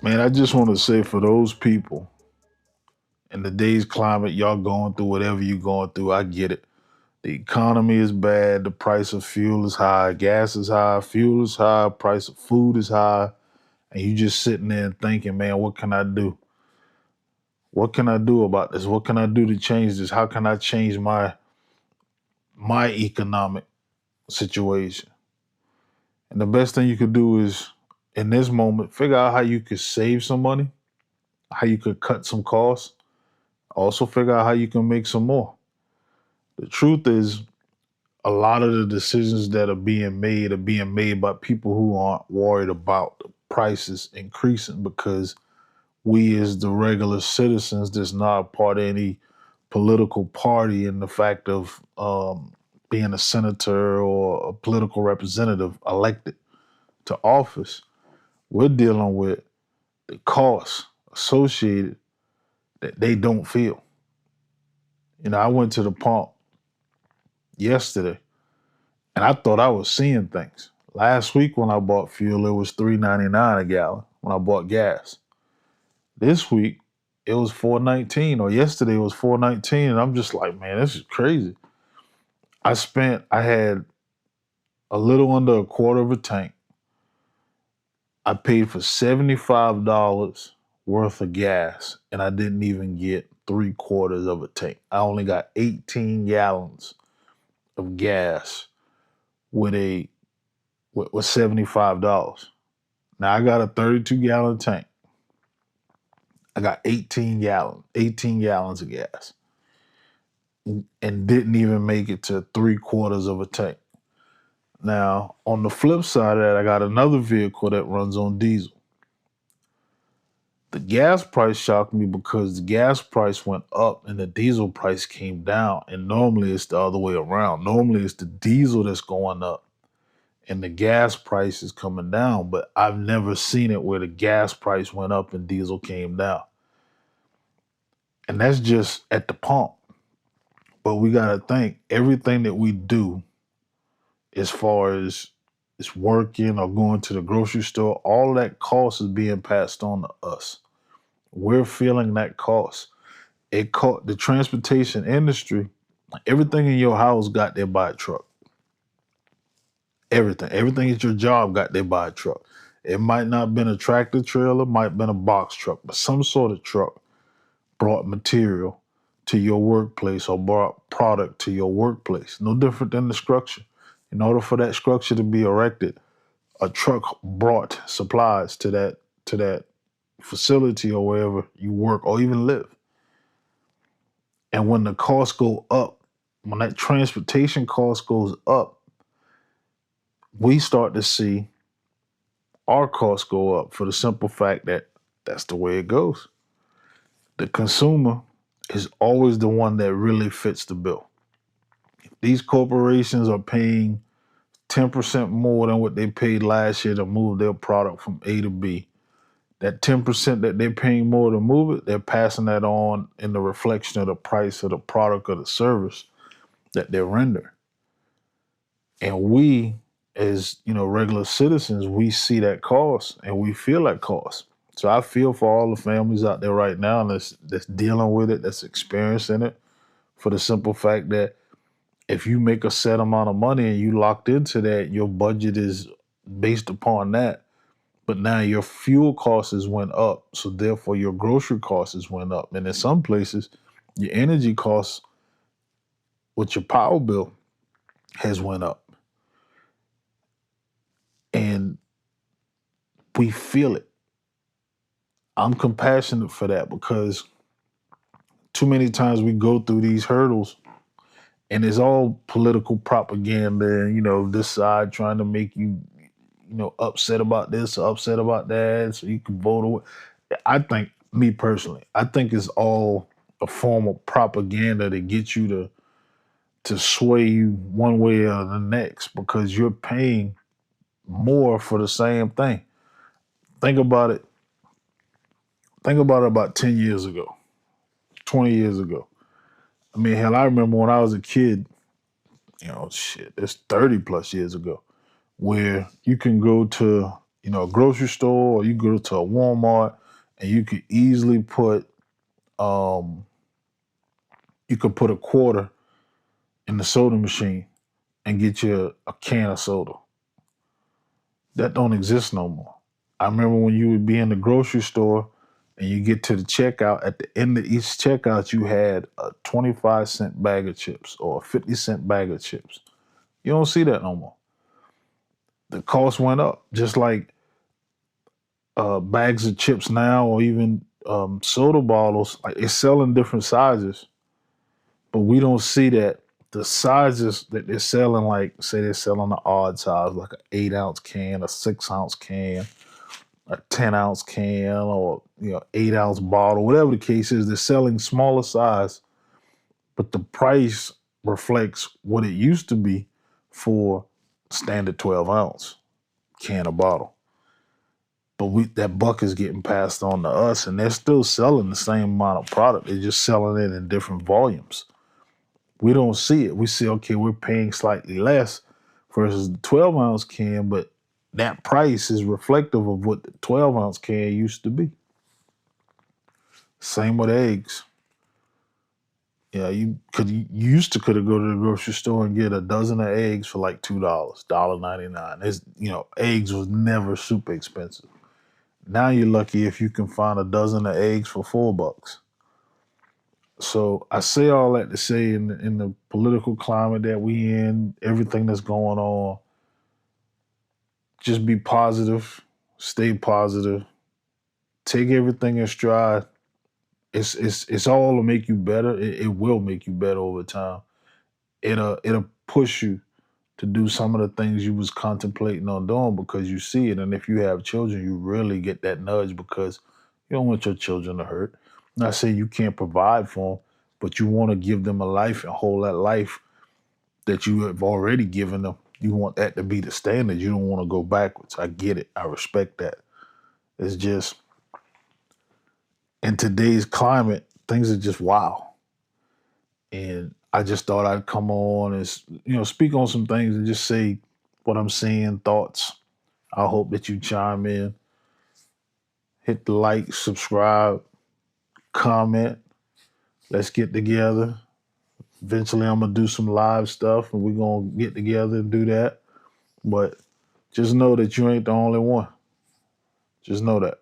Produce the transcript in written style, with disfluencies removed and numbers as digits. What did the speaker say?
Man, I just want to say for those people in today's climate, y'all going through whatever you're going through, I get it. The economy is bad. The price of fuel is high. Gas is high. Fuel is high. Price of food is high. And you just sitting there and thinking, man, what can I do? What can I do about this? What can I do to change this? How can I change my economic situation? And the best thing you could do is in this moment, figure out how you could save some money, how you could cut some costs. Also figure out how you can make some more. The truth is a lot of the decisions that are being made by people who aren't worried about the prices increasing because we as the regular citizens that's not a part of any political party and the fact of being a senator or a political representative elected to office, we're dealing with the costs associated that they don't feel. I went to the pump yesterday and I thought I was seeing things. Last week when I bought fuel, it was $3.99 a gallon when I bought gas. This week it was $4.19, or yesterday it was $4.19, and I'm just like, man, this is crazy. I had a little under a quarter of a tank. I paid for $75 worth of gas, and I didn't even get three-quarters of a tank. I only got 18 gallons of gas with $75. Now I got a 32-gallon tank. I got 18 gallons of gas, and didn't even make it to three-quarters of a tank. Now, on the flip side of that, I got another vehicle that runs on diesel. The gas price shocked me because the gas price went up and the diesel price came down. And normally it's the other way around. Normally it's the diesel that's going up and the gas price is coming down. But I've never seen it where the gas price went up and diesel came down. And that's just at the pump. But we got to think everything that we do as far as it's working or going to the grocery store, all that cost is being passed on to us. We're feeling that cost. The transportation industry, everything in your house got there by a truck. Everything at your job got there by a truck. It might not have been a tractor trailer, might have been a box truck, but some sort of truck brought material to your workplace or brought product to your workplace. No different than the structure. In order for that structure to be erected, a truck brought supplies to that facility or wherever you work or even live. And when the costs go up, when that transportation cost goes up, we start to see our costs go up for the simple fact that that's the way it goes. The consumer is always the one that really fits the bill. These corporations are paying 10% more than what they paid last year to move their product from A to B. That 10% that they're paying more to move it, they're passing that on in the reflection of the price of the product or the service that they're rendering. And we, as regular citizens, we see that cost and we feel that cost. So I feel for all the families out there right now that's dealing with it, that's experiencing it, for the simple fact that if you make a set amount of money and you locked into that, your budget is based upon that. But now your fuel costs went up, so therefore your grocery costs went up. And in some places, your energy costs with your power bill has went up. And we feel it. I'm compassionate for that because too many times we go through these hurdles and it's all political propaganda and, this side trying to make you, upset about this or upset about that so you can vote away. I think, me personally, I think it's all a form of propaganda to get you to sway you one way or the next because you're paying more for the same thing. Think about it. Think about it about 10 years ago, 20 years ago. I mean, hell, I remember when I was a kid, shit, it's 30 plus years ago, where you can go to, a grocery store or you go to a Walmart and you could easily um, put a quarter in the soda machine and get you a can of soda. That don't exist no more. I remember when you would be in the grocery store and you get to the checkout, at the end of each checkout, you had a 25-cent bag of chips or a 50-cent bag of chips. You don't see that no more. The cost went up, just like bags of chips now or even soda bottles. Like it's selling different sizes, but we don't see that the sizes that they're selling, like say they're selling the odd size, like an 8-ounce can, a 6-ounce can, a 10-ounce can, or 8-ounce bottle, whatever the case is, they're selling smaller size, but the price reflects what it used to be for standard 12-ounce can or bottle. But that buck is getting passed on to us, and they're still selling the same amount of product. They're just selling it in different volumes. We don't see it. We see, okay, we're paying slightly less versus the 12-ounce can, but that price is reflective of what the 12-ounce can used to be. Same with eggs. Yeah, you used to could have go to the grocery store and get a dozen of eggs for like $2, $1.99. It's eggs was never super expensive. Now you're lucky if you can find a dozen of eggs for $4. So I say all that to say, in the political climate that we in, everything that's going on, just be positive, stay positive, take everything in stride. It's all to make you better. It will make you better over time. It'll push you to do some of the things you was contemplating on doing because you see it. And if you have children, you really get that nudge because you don't want your children to hurt. Not saying you can't provide for them, but you want to give them a life and hold that life that you have already given them. You want that to be the standard. You don't want to go backwards. I get it. I respect that. It's just in today's climate, things are just wow. And I just thought I'd come on and speak on some things and just say what I'm seeing, thoughts. I hope that you chime in. Hit the like, subscribe, comment. Let's get together. Eventually, I'm gonna do some live stuff, and we're gonna get together and do that. But just know that you ain't the only one. Just know that.